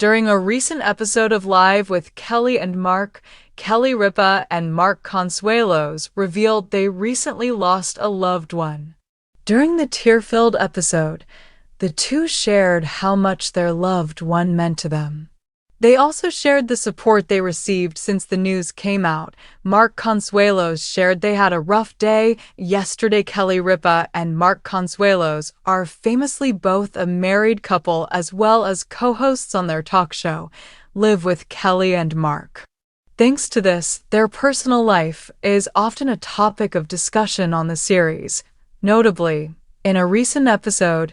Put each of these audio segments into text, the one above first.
During a recent episode of Live with Kelly and Mark, Kelly Ripa and Mark Consuelos revealed they recently lost a loved one. During the tear-filled episode, the two shared how much their loved one meant to them. They also shared the support they received since the news came out. Mark Consuelos shared they had a rough day yesterday. Kelly Ripa and Mark Consuelos are famously both a married couple as well as co-hosts on their talk show, Live with Kelly and Mark. Thanks to this, their personal life is often a topic of discussion on the series. Notably, in a recent episode,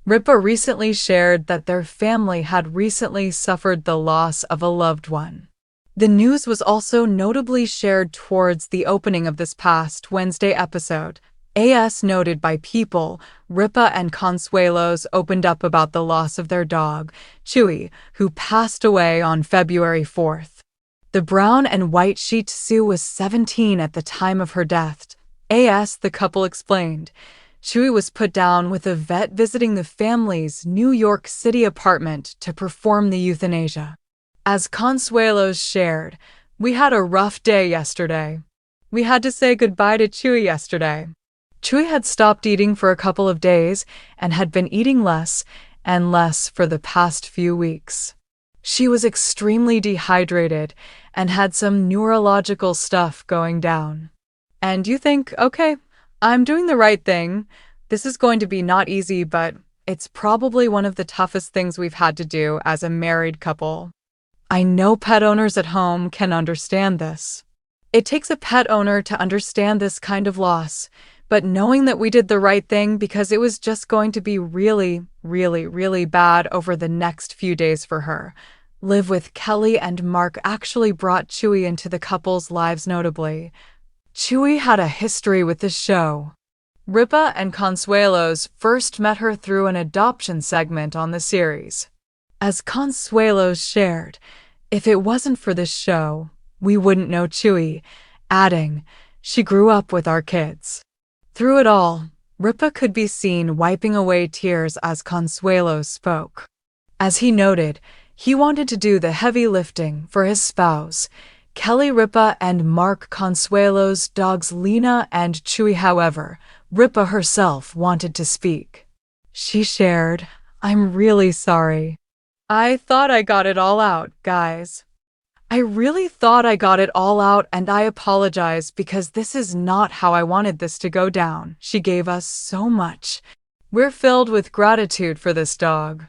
Ripa recently shared that their family had recently suffered the loss of a loved one. The news was also notably shared towards the opening of this past Wednesday episode. As noted by people, Ripa and Consuelos opened up about the loss of their dog, Chewy, who passed away on February 4th. The brown and white Shih Tzu was 17 at the time of her death. The couple explained. Chewy was put down with a vet visiting the family's New York City apartment to perform the euthanasia. As Consuelos shared, "We had a rough day yesterday. We had to say goodbye to Chewy yesterday. Chewy had stopped eating for a couple of days and had been eating less and less for the past few weeks. She was extremely dehydrated and had some neurological stuff going down." And you think, okay, I'm doing the right thing. This is going to be not easy, but it's probably one of the toughest things we've had to do as a married couple. I know pet owners at home can understand this. It takes a pet owner to understand this kind of loss, but knowing that we did the right thing because it was just going to be really, really, really bad over the next few days for her. Live with Kelly and Mark actually brought Chewy into the couple's lives notably. Chewy had a history with the show. Ripa and Consuelos first met her through an adoption segment on the series. As Consuelos shared, "If it wasn't for this show, we wouldn't know Chewy," adding, "She grew up with our kids." Through it all, Ripa could be seen wiping away tears as Consuelos spoke. As he noted, he wanted to do the heavy lifting for his spouse, Kelly Ripa and Mark Consuelos' dogs Lena and Chewy. However, Ripa herself wanted to speak. She shared, "I'm really sorry. I thought I got it all out, guys. I really thought I got it all out and I apologize because this is not how I wanted this to go down. She gave us so much. We're filled with gratitude for this dog.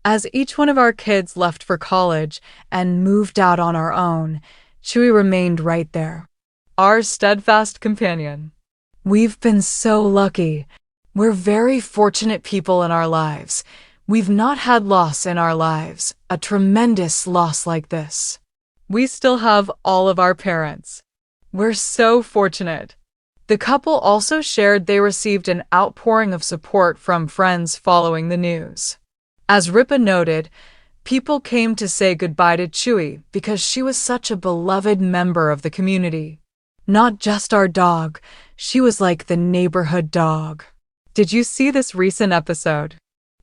As each one of our kids left for college and moved out on our own, Chewy remained right there, our steadfast companion. We've been so lucky. We're very fortunate people in our lives. We've not had loss in our lives, a tremendous loss like this. We still have all of our parents. We're so fortunate." The couple also shared they received an outpouring of support from friends following the news. As Ripa noted, people came to say goodbye to Chewy because she was such a beloved member of the community. "Not just our dog, she was like the neighborhood dog." Did you see this recent episode?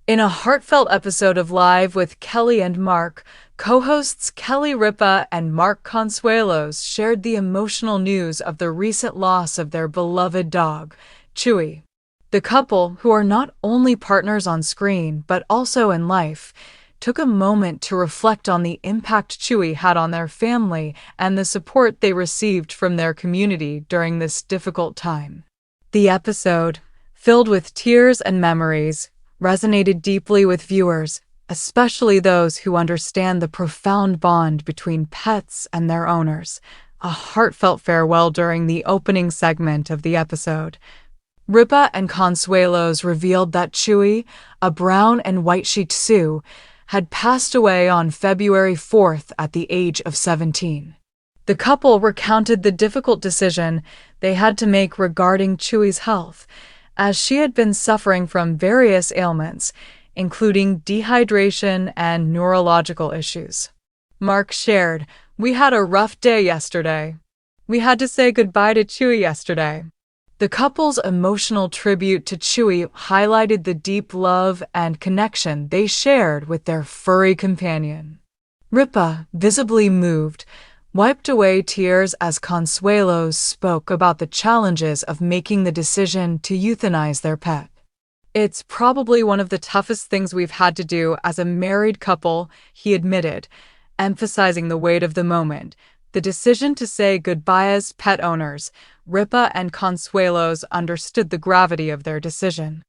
In a heartfelt episode of Live with Kelly and Mark, co-hosts Kelly Ripa and Mark Consuelos shared the emotional news of the recent loss of their beloved dog, Chewy. The couple, who are not only partners on screen but also in life, took a moment to reflect on the impact Chewy had on their family and the support they received from their community during this difficult time. The episode, filled with tears and memories, resonated deeply with viewers, especially those who understand the profound bond between pets and their owners. A heartfelt farewell during the opening segment of the episode. Ripa and Consuelos revealed that Chewy, a brown and white Shih Tzu, had passed away on February 4th at the age of 17. The couple recounted the difficult decision they had to make regarding Chewy's health, as she had been suffering from various ailments, including dehydration and neurological issues. Mark shared, "We had a rough day yesterday. We had to say goodbye to Chewy yesterday." The couple's emotional tribute to Chewy highlighted the deep love and connection they shared with their furry companion. Ripa, visibly moved, wiped away tears as Consuelos spoke about the challenges of making the decision to euthanize their pet. It's probably one of the toughest things we've had to do as a married couple, he admitted, emphasizing the weight of the moment. The decision to say goodbye as pet owners, Ripa and Consuelos understood the gravity of their decision.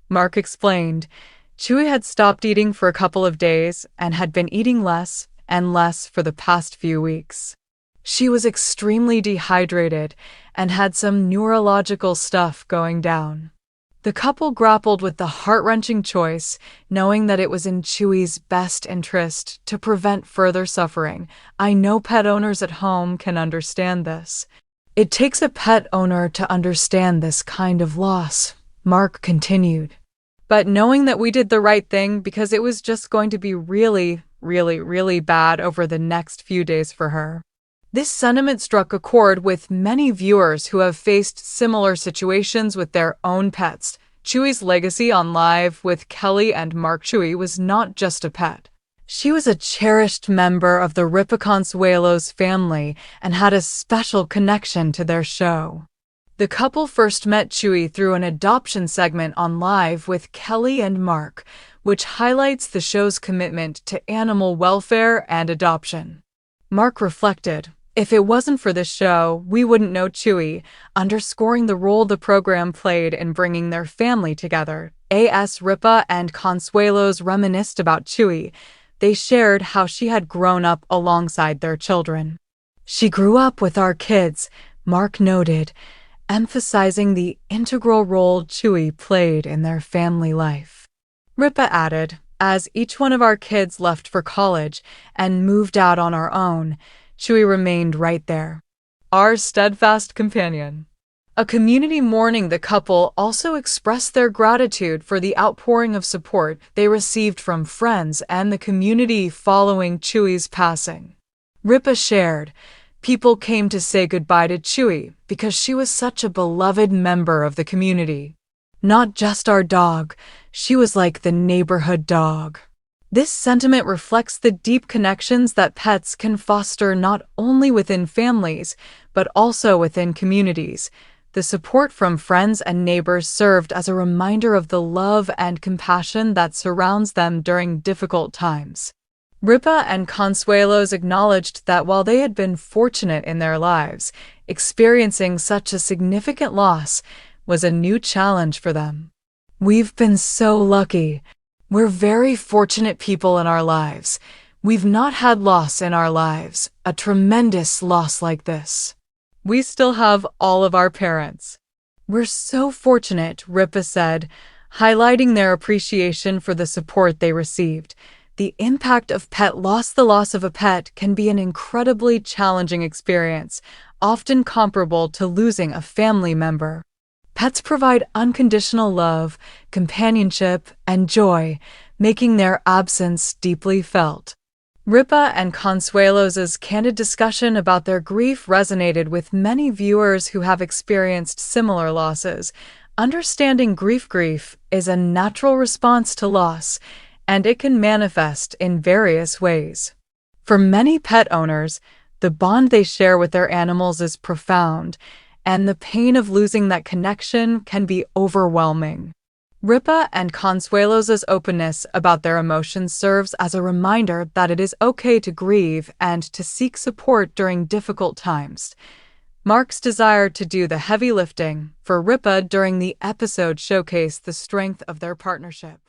Mark explained, Chewy had stopped eating for a couple of days and had been eating less and less for the past few weeks. She was extremely dehydrated and had some neurological stuff going down. The couple grappled with the heart-wrenching choice, knowing that it was in Chewy's best interest to prevent further suffering. I know pet owners at home can understand this. It takes a pet owner to understand this kind of loss, Mark continued. But knowing that we did the right thing because it was just going to be really, really bad over the next few days for her. This sentiment struck a chord with many viewers who have faced similar situations with their own pets. Chewy's legacy on Live with Kelly and Mark. Chewy was not just a pet. She was a cherished member of the Ripa Consuelos family and had a special connection to their show. The couple first met Chewy through an adoption segment on Live with Kelly and Mark, which highlights the show's commitment to animal welfare and adoption. Mark reflected, if it wasn't for this show, we wouldn't know Chewy, underscoring the role the program played in bringing their family together. As Ripa and Consuelos reminisced about Chewy, they shared how she had grown up alongside their children. She grew up with our kids, Mark noted, emphasizing the integral role Chewy played in their family life. Ripa added, as each one of our kids left for college and moved out on our own, Chewy remained right there, our steadfast companion. A community mourning the couple also expressed their gratitude for the outpouring of support they received from friends and the community following Chewy's passing. Ripa shared, people came to say goodbye to Chewy because she was such a beloved member of the community. Not just our dog, she was like the neighborhood dog. This sentiment reflects the deep connections that pets can foster not only within families, but also within communities. The support from friends and neighbors served as a reminder of the love and compassion that surrounds them during difficult times. Ripa and Consuelos acknowledged that while they had been fortunate in their lives, experiencing such a significant loss was a new challenge for them. We've been so lucky. We're very fortunate people in our lives. We've not had loss in our lives, a tremendous loss like this. We still have all of our parents. We're so fortunate, Ripa said, highlighting their appreciation for the support they received. The impact of pet loss. The loss of a pet can be an incredibly challenging experience, often comparable to losing a family member. Pets provide unconditional love, companionship, and joy, making their absence deeply felt. Ripa and Consuelos' candid discussion about their grief resonated with many viewers who have experienced similar losses. Understanding grief is a natural response to loss, and it can manifest in various ways. For many pet owners, the bond they share with their animals is profound, and the pain of losing that connection can be overwhelming. Ripa and Consuelos' openness about their emotions serves as a reminder that it is okay to grieve and to seek support during difficult times. Mark's desire to do the heavy lifting for Ripa during the episode showcased the strength of their partnership.